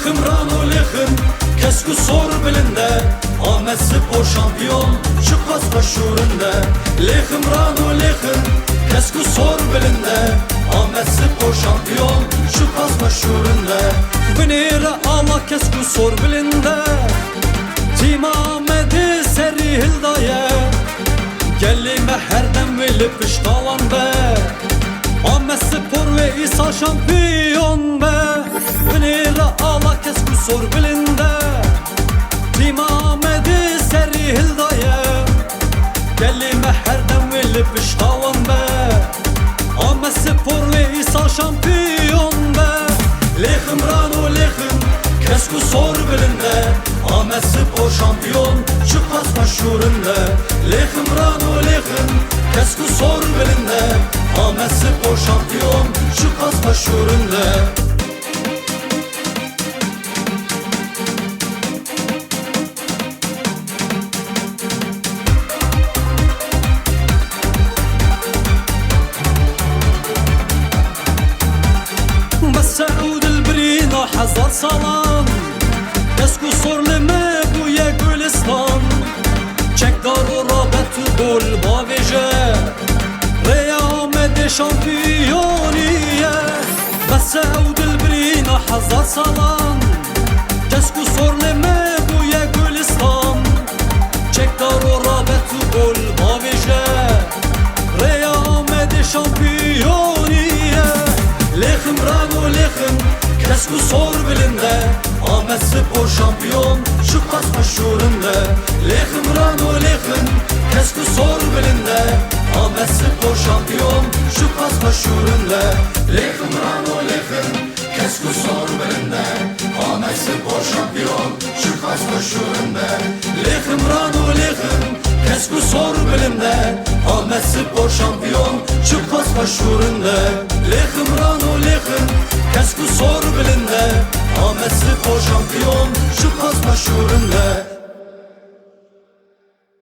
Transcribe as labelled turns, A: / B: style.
A: Lexim rano lexim kesku sor bilinde Ahmet spor şampiyon şu kas başurunda Lexim rano lexim kesku sor bilinde Ahmet spor şampiyon şu kas başurunda Binere Allah kesku sor bilinde Tim Ahmet'i seri hildaya Gelime herdem velip piştavan be Ahmet spor ve İsa şampiyon be Binere Allah kesku sor bilinde Tim Ahmet'i seri hildaya Gelime herdem velip piştavan be Ahmet spor ve İsa şampiyon be Lexim rano lexim kesku sor bilinde Ahmet spor şampiyon şu kas meşhurunda Lexim rano lexim kesku sor bilinde Ahmet spor şampiyon şu kas meşhurunda سعود البرينا حزر سلام كسكو صور لما بويا قولستان چك دار و رابط و گل باویجه ريا آمد شامپيونية بس سعود البرينا حزر سلام كسكو صور لما بويا قولستان چك دار و رابط و گل باویجه ريا آمد شامپيونية Lexim rano lexim kesku sor bilinde Ahmet spor şampiyon şu kas meşhurunda Lexim rano lexim kesku sor bilinde Ahmet spor şampiyon şu kas meşhurunda Lexim rano lexim kesku sor bilinde Ahmet spor şampiyon şu kas meşhurunda Lexim rano lexim kesku sor bilinde Ahmet spor şampiyon şu kas meşhurunda Lexim rano lexim kesku sor bilinde Ahmet spor şampiyon şu kas meşhurunda